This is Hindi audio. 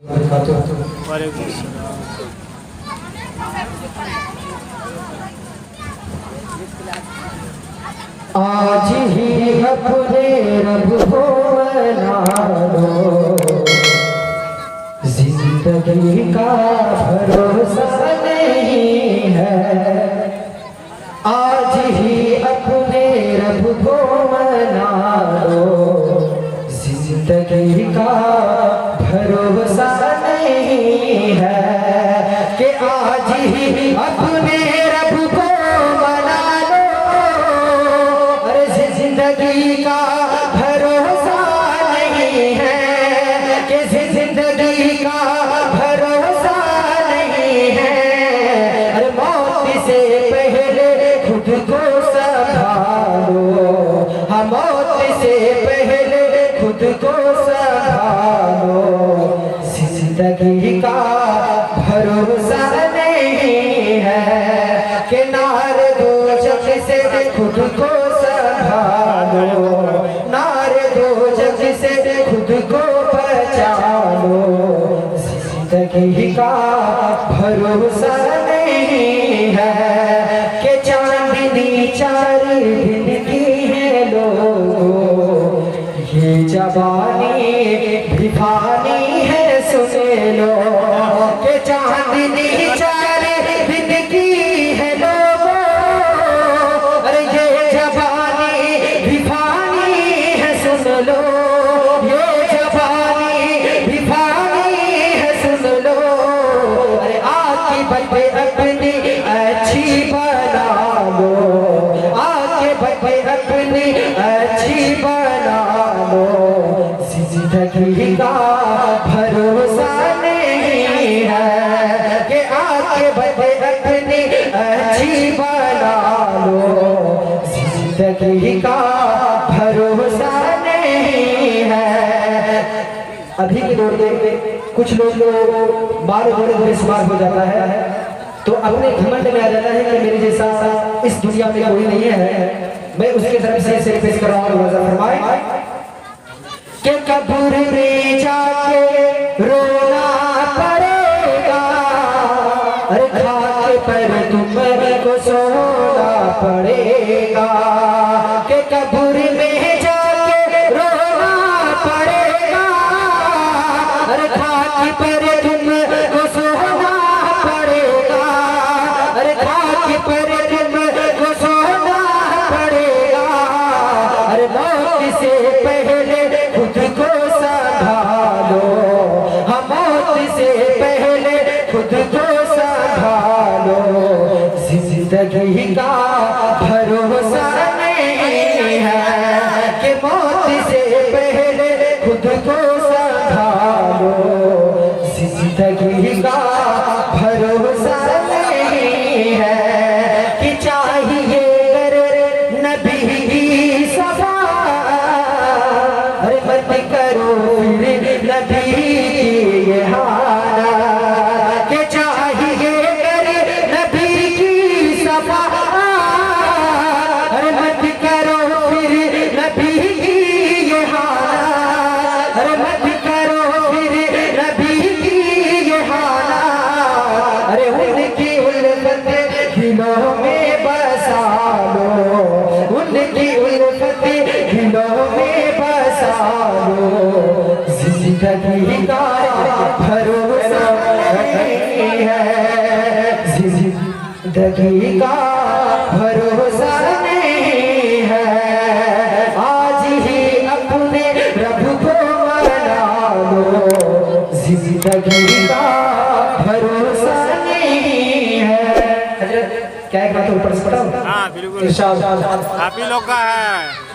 आज ही अपने रब को मना लो, जिंदगी का भरोसा नहीं है। आज ही अपने रब को मना लो, जिंदगी का भरोसा नहीं है। कि आज ही अपने रब को मना लो, अरे जिंदगी का भरोसा नहीं है। कि जिंदगी का भरोसा नहीं है। अरे मौत से पहले खुद को संभालो, हाँ मौत से पहले खुद को संभालो। जिंदगी का भरोसा नहीं है। कि नार दो जग से खुद को संभालो, नार दो जग से खुद को बचालो। जिंदगी का भरोसा नहीं है। कि चांदनी चार दिन की है लोगों, ये जवानी भी फानी है सुने लो। कि चांदनी चार दिन की है लोगों, अरे ये जवानी भी फानी है सुन लो। ये जवानी भी फानी है सुन लो। अरे आक़िबत अपनी अच्छी बना लो, आक़िबत अपनी अच्छी बना लो। जिंदगी का भरोसा नहीं है। कि आक़िबत अपनी अच्छी बना लो। जिंदगी का भरोसा नहीं है। अभी के दौर में कुछ लोग बार बार बेशुमार हो जाता है, तो अपने घमंड में आ जाता है कि मेरे जैसा इस दुनिया में कोई नहीं है। मैं उसके तरफ से पेश कर रहा हूँ। फरमाए कि कब्र में जाके रोना पड़ेगा, अरे खाके पर तुमको सोना पड़ेगा। कि कब्र में जाके रोना पड़ेगा, अरे खाके पर तुमको सोना पड़ेगा। अरे खाके पर तुमको सोना पड़ेगा। अरे मौत से पहले खुद को संभालो, हम मौत से पहले खुद को संभालो। जिंदगी का भरोसा नहीं है। कि मौत से पहले खुद को संभालो। जिंदगी का भरोसा नहीं है। कि चाहिए अगर नबी की सफा, अरे मत करो फिर नबी की हाना। कि चाहिए अगर नबी की सफा, अरे मत करो फिर नबी की हाना। अरे मत करो फिर नबी की हाना। अरे उनकी उल्फत दिलों में बसा लो, उनकी उल्फत दिलों में बसा लो। जिंदगी का भरोसा नहीं है। जिंदगी का भरोसा नहीं है। आज ही अपने रब को मना लो, जिंदगी का भरोसा नहीं है। क्या एक बात ऊपर से पढ़ा? हाँ बिल्कुल, आप ही लोग का है।